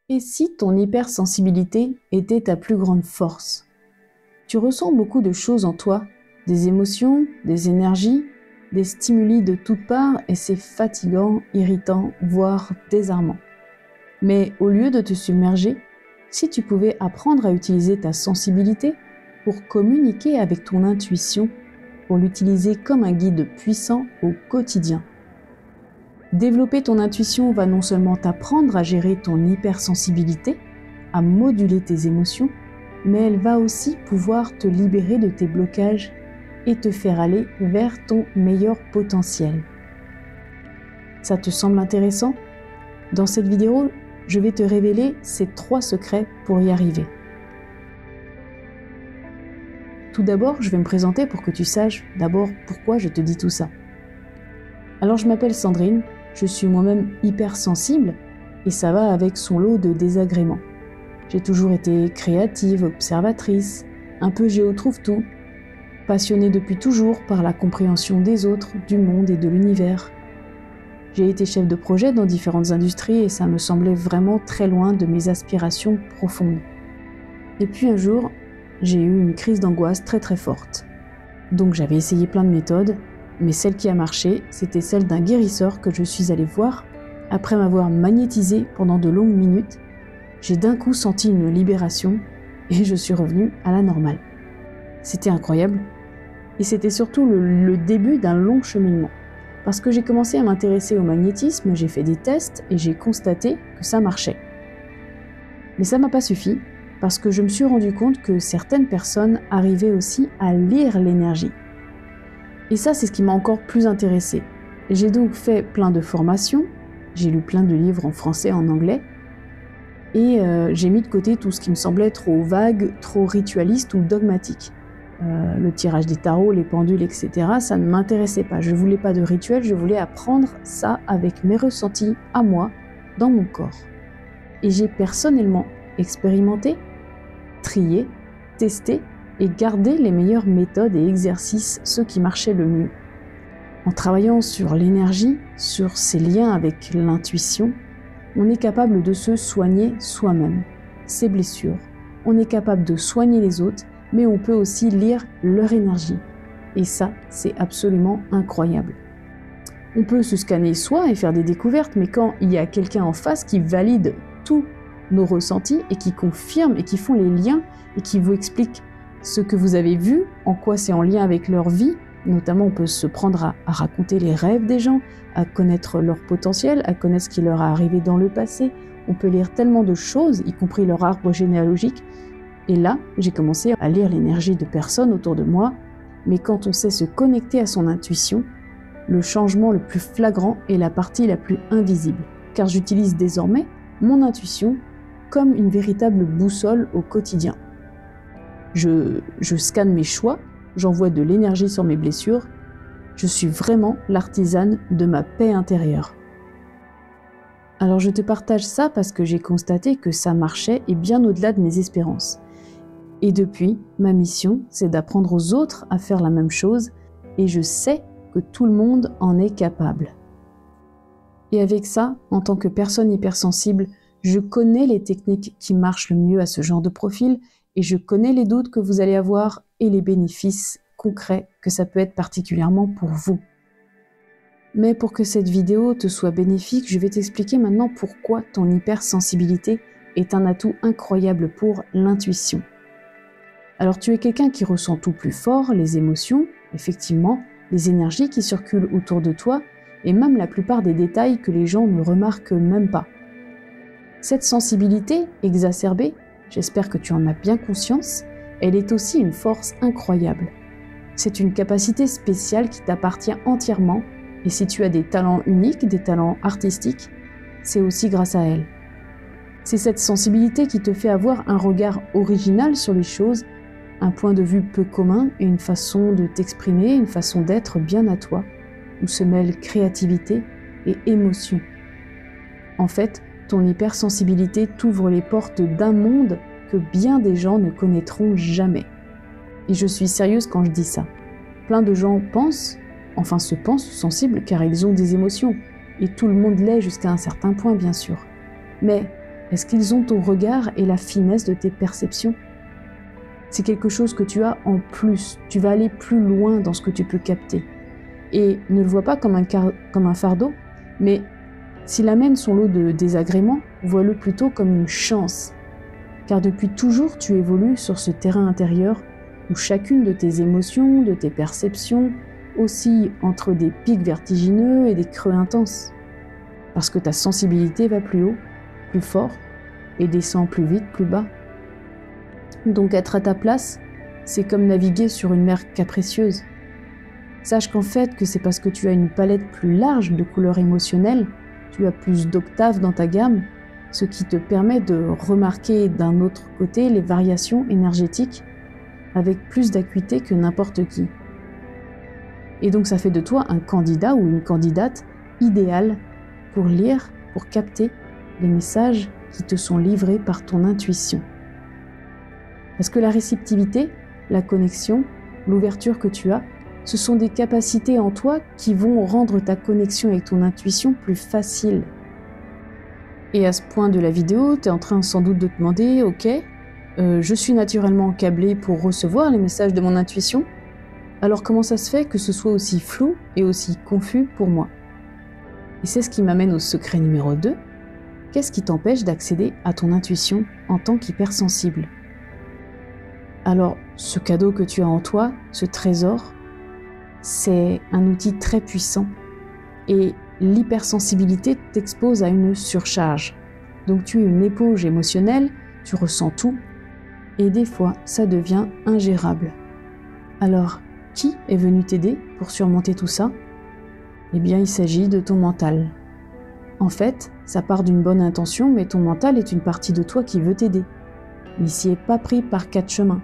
Et si ton hypersensibilité était ta plus grande force? Tu ressens beaucoup de choses en toi, des émotions, des énergies, des stimuli de toutes parts et c'est fatigant, irritant, voire désarmant. Mais au lieu de te submerger, si tu pouvais apprendre à utiliser ta sensibilité pour communiquer avec ton intuition, pour l'utiliser comme un guide puissant au quotidien. Développer ton intuition va non seulement t'apprendre à gérer ton hypersensibilité, à moduler tes émotions, mais elle va aussi pouvoir te libérer de tes blocages et te faire aller vers ton meilleur potentiel. Ça te semble intéressant? Dans cette vidéo, je vais te révéler ces 3 secrets pour y arriver. Tout d'abord, je vais me présenter pour que tu saches d'abord pourquoi je te dis tout ça. Alors je m'appelle Sandrine, je suis moi-même hypersensible et ça va avec son lot de désagréments. J'ai toujours été créative, observatrice, un peu géotrouve-tout, passionnée depuis toujours par la compréhension des autres, du monde et de l'univers. J'ai été chef de projet dans différentes industries et ça me semblait vraiment très loin de mes aspirations profondes. Et puis un jour, j'ai eu une crise d'angoisse très forte. Donc j'avais essayé plein de méthodes, mais celle qui a marché, c'était celle d'un guérisseur que je suis allée voir. Après m'avoir magnétisé pendant de longues minutes, j'ai d'un coup senti une libération et je suis revenue à la normale. C'était incroyable et c'était surtout le début d'un long cheminement. Parce que j'ai commencé à m'intéresser au magnétisme, j'ai fait des tests et j'ai constaté que ça marchait. Mais ça m'a pas suffi parce que je me suis rendu compte que certaines personnes arrivaient aussi à lire l'énergie. Et ça, c'est ce qui m'a encore plus intéressée. J'ai donc fait plein de formations, j'ai lu plein de livres en français et en anglais, et j'ai mis de côté tout ce qui me semblait trop vague, trop ritualiste ou dogmatique. Le tirage des tarots, les pendules, etc., ça ne m'intéressait pas. Je ne voulais pas de rituel, je voulais apprendre ça avec mes ressentis à moi, dans mon corps. Et j'ai personnellement expérimenté, trié, testé et gardé les meilleures méthodes et exercices, ceux qui marchaient le mieux. En travaillant sur l'énergie, sur ses liens avec l'intuition, on est capable de se soigner soi-même, ses blessures. On est capable de soigner les autres, mais on peut aussi lire leur énergie. Et ça, c'est absolument incroyable. On peut se scanner soi et faire des découvertes, mais quand il y a quelqu'un en face qui valide tous nos ressentis et qui confirme et qui font les liens et qui vous explique ce que vous avez vu, en quoi c'est en lien avec leur vie, notamment on peut se prendre à raconter les rêves des gens, à connaître leur potentiel, à connaître ce qui leur est arrivé dans le passé. On peut lire tellement de choses, y compris leur arbre généalogique. Et là, j'ai commencé à lire l'énergie de personnes autour de moi, mais quand on sait se connecter à son intuition, le changement le plus flagrant est la partie la plus invisible, car j'utilise désormais mon intuition comme une véritable boussole au quotidien. Je scanne mes choix, j'envoie de l'énergie sur mes blessures, je suis vraiment l'artisane de ma paix intérieure. Alors je te partage ça parce que j'ai constaté que ça marchait et bien au-delà de mes espérances. Et depuis, ma mission, c'est d'apprendre aux autres à faire la même chose et je sais que tout le monde en est capable. Et avec ça, en tant que personne hypersensible, je connais les techniques qui marchent le mieux à ce genre de profil et je connais les doutes que vous allez avoir et les bénéfices concrets que ça peut être particulièrement pour vous. Mais pour que cette vidéo te soit bénéfique, je vais t'expliquer maintenant pourquoi ton hypersensibilité est un atout incroyable pour l'intuition. Alors tu es quelqu'un qui ressent tout plus fort, les émotions, effectivement, les énergies qui circulent autour de toi et même la plupart des détails que les gens ne remarquent même pas. Cette sensibilité exacerbée, j'espère que tu en as bien conscience, elle est aussi une force incroyable. C'est une capacité spéciale qui t'appartient entièrement et si tu as des talents uniques, des talents artistiques, c'est aussi grâce à elle. C'est cette sensibilité qui te fait avoir un regard original sur les choses, un point de vue peu commun et une façon de t'exprimer, une façon d'être bien à toi, où se mêlent créativité et émotion. En fait, ton hypersensibilité t'ouvre les portes d'un monde que bien des gens ne connaîtront jamais. Et je suis sérieuse quand je dis ça. Plein de gens se pensent sensibles car ils ont des émotions, et tout le monde l'est jusqu'à un certain point bien sûr. Mais Est-ce qu'ils ont ton regard et la finesse de tes perceptions? C'est quelque chose que tu as en plus. Tu vas aller plus loin dans ce que tu peux capter. Et ne le vois pas comme un fardeau, mais s'il amène son lot de désagréments, vois-le plutôt comme une chance. Car depuis toujours, tu évolues sur ce terrain intérieur où chacune de tes émotions, de tes perceptions, oscille entre des pics vertigineux et des creux intenses. Parce que ta sensibilité va plus haut, plus fort, et descend plus vite, plus bas. Donc être à ta place, c'est comme naviguer sur une mer capricieuse. Sache qu'en fait, que c'est parce que tu as une palette plus large de couleurs émotionnelles, tu as plus d'octaves dans ta gamme, ce qui te permet de remarquer d'un autre côté les variations énergétiques avec plus d'acuité que n'importe qui. Et donc ça fait de toi un candidat ou une candidate idéale pour lire, pour capter les messages qui te sont livrés par ton intuition. Parce que la réceptivité, la connexion, l'ouverture que tu as, ce sont des capacités en toi qui vont rendre ta connexion avec ton intuition plus facile. Et à ce point de la vidéo, tu es en train sans doute de te demander, ok, je suis naturellement câblé pour recevoir les messages de mon intuition, alors comment ça se fait que ce soit aussi flou et aussi confus pour moi? Et c'est ce qui m'amène au secret numéro 2. Qu'est-ce qui t'empêche d'accéder à ton intuition en tant qu'hypersensible? Alors, ce cadeau que tu as en toi, ce trésor, c'est un outil très puissant et l'hypersensibilité t'expose à une surcharge. Donc tu es une éponge émotionnelle, tu ressens tout et des fois ça devient ingérable. Alors, qui est venu t'aider pour surmonter tout ça? Eh bien, il s'agit de ton mental. En fait, ça part d'une bonne intention, mais ton mental est une partie de toi qui veut t'aider. Il s'y est pas pris par 4 chemins.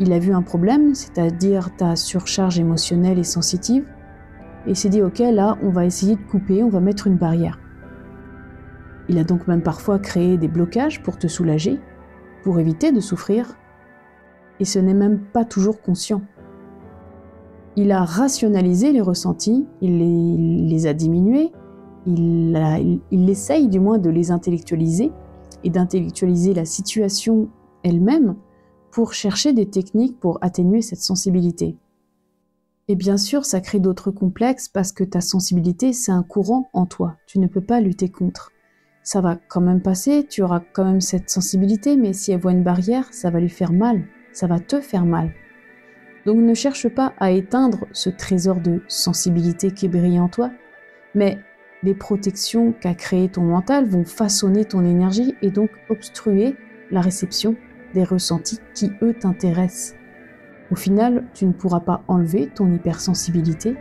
Il a vu un problème, c'est-à-dire ta surcharge émotionnelle et sensitive, et il s'est dit « Ok, là, on va essayer de couper, on va mettre une barrière. » Il a donc même parfois créé des blocages pour te soulager, pour éviter de souffrir, et ce n'est même pas toujours conscient. Il a rationalisé les ressentis, il les a diminués, il essaye du moins de les intellectualiser et d'intellectualiser la situation elle-même pour chercher des techniques pour atténuer cette sensibilité. Et bien sûr, ça crée d'autres complexes parce que ta sensibilité, c'est un courant en toi, tu ne peux pas lutter contre. Ça va quand même passer, tu auras quand même cette sensibilité, mais si elle voit une barrière, ça va lui faire mal, ça va te faire mal. Donc ne cherche pas à éteindre ce trésor de sensibilité qui brille en toi, mais les protections qu'a créé ton mental vont façonner ton énergie et donc obstruer la réception des ressentis qui, eux, t'intéressent. Au final, tu ne pourras pas enlever ton hypersensibilité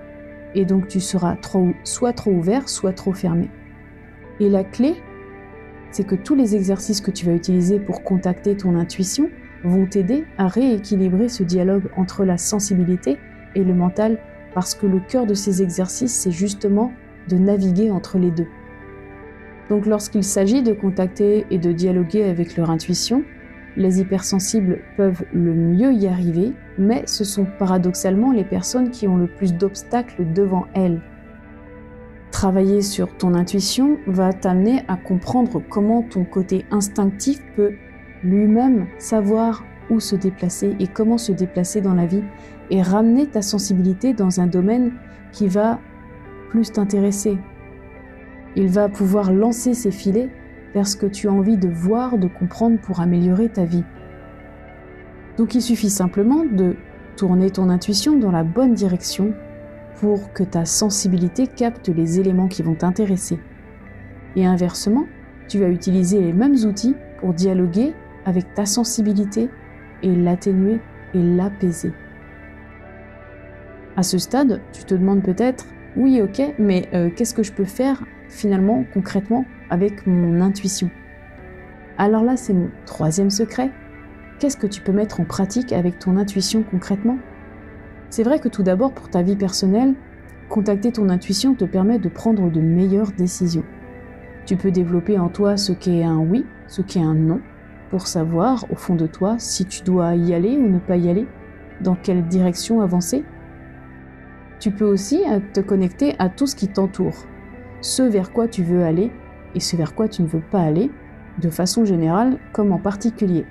et donc tu seras soit trop ouvert, soit trop fermé. Et la clé, c'est que tous les exercices que tu vas utiliser pour contacter ton intuition vont t'aider à rééquilibrer ce dialogue entre la sensibilité et le mental, parce que le cœur de ces exercices, c'est justement de naviguer entre les deux. Donc lorsqu'il s'agit de contacter et de dialoguer avec leur intuition, les hypersensibles peuvent le mieux y arriver, mais ce sont paradoxalement les personnes qui ont le plus d'obstacles devant elles. Travailler sur ton intuition va t'amener à comprendre comment ton côté instinctif peut lui-même savoir où se déplacer et comment se déplacer dans la vie et ramener ta sensibilité dans un domaine qui va plus t'intéresser. Il va pouvoir lancer ses filets vers ce que tu as envie de voir, de comprendre pour améliorer ta vie. Donc il suffit simplement de tourner ton intuition dans la bonne direction pour que ta sensibilité capte les éléments qui vont t'intéresser. Et inversement, tu vas utiliser les mêmes outils pour dialoguer avec ta sensibilité et l'atténuer et l'apaiser. À ce stade, tu te demandes peut-être « Oui, ok, mais qu'est-ce que je peux faire finalement, concrètement, avec mon intuition ?» Alors là, c'est mon 3e secret. Qu'est-ce que tu peux mettre en pratique avec ton intuition concrètement? C'est vrai que tout d'abord, pour ta vie personnelle, contacter ton intuition te permet de prendre de meilleures décisions. Tu peux développer en toi ce qu'est un oui, ce qu'est un non, pour savoir, au fond de toi, si tu dois y aller ou ne pas y aller, dans quelle direction avancer. Tu peux aussi te connecter à tout ce qui t'entoure, ce vers quoi tu veux aller et ce vers quoi tu ne veux pas aller, de façon générale comme en particulier.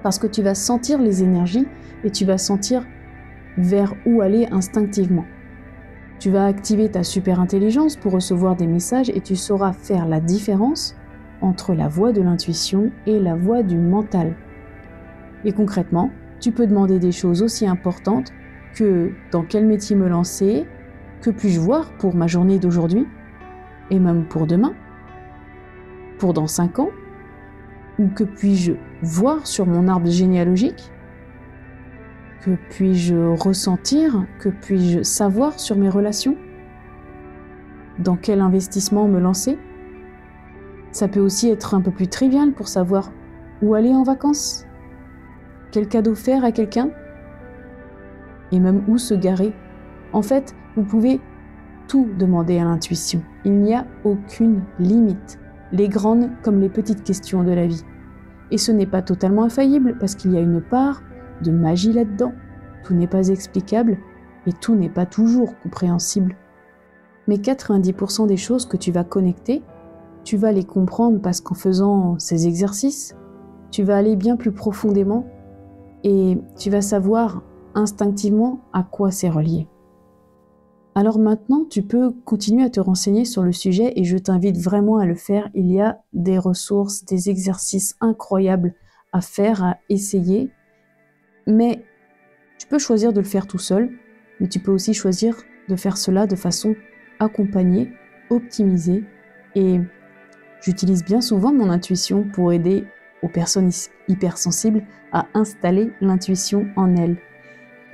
Parce que tu vas sentir les énergies et tu vas sentir vers où aller instinctivement. Tu vas activer ta super intelligence pour recevoir des messages et tu sauras faire la différence entre la voix de l'intuition et la voix du mental. Et concrètement, tu peux demander des choses aussi importantes que dans quel métier me lancer, que puis-je voir pour ma journée d'aujourd'hui, et même pour demain, pour dans 5 ans, ou que puis-je voir sur mon arbre généalogique, que puis-je ressentir, que puis-je savoir sur mes relations, dans quel investissement me lancer. Ça peut aussi être un peu plus trivial pour savoir où aller en vacances, quel cadeau faire à quelqu'un, et même où se garer. En fait, vous pouvez tout demander à l'intuition. Il n'y a aucune limite, les grandes comme les petites questions de la vie. Et ce n'est pas totalement infaillible parce qu'il y a une part de magie là-dedans. Tout n'est pas explicable et tout n'est pas toujours compréhensible. Mais 90% des choses que tu vas connecter, tu vas les comprendre parce qu'en faisant ces exercices, tu vas aller bien plus profondément et tu vas savoir instinctivement à quoi c'est relié. Alors maintenant, tu peux continuer à te renseigner sur le sujet et je t'invite vraiment à le faire. Il y a des ressources, des exercices incroyables à faire, à essayer. Mais tu peux choisir de le faire tout seul, mais tu peux aussi choisir de faire cela de façon accompagnée, optimisée. Et j'utilise bien souvent mon intuition pour aider aux personnes hypersensibles à installer l'intuition en elles.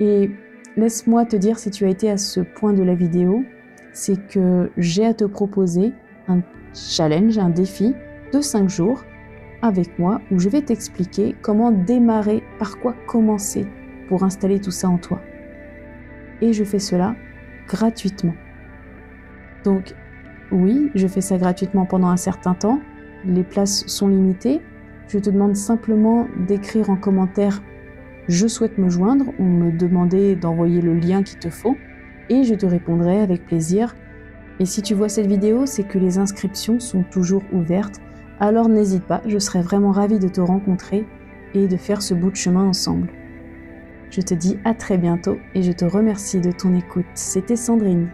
Et laisse-moi te dire, si tu as été à ce point de la vidéo, c'est que j'ai à te proposer un challenge, un défi de 5 jours avec moi où je vais t'expliquer comment démarrer, par quoi commencer pour installer tout ça en toi. Et je fais cela gratuitement. Donc oui, je fais ça gratuitement pendant un certain temps. Les places sont limitées. Je te demande simplement d'écrire en commentaire « Je souhaite me joindre » ou me demander d'envoyer le lien qu'il te faut et je te répondrai avec plaisir. Et si tu vois cette vidéo, c'est que les inscriptions sont toujours ouvertes. Alors n'hésite pas, je serai vraiment ravie de te rencontrer et de faire ce bout de chemin ensemble. Je te dis à très bientôt et je te remercie de ton écoute. C'était Sandrine.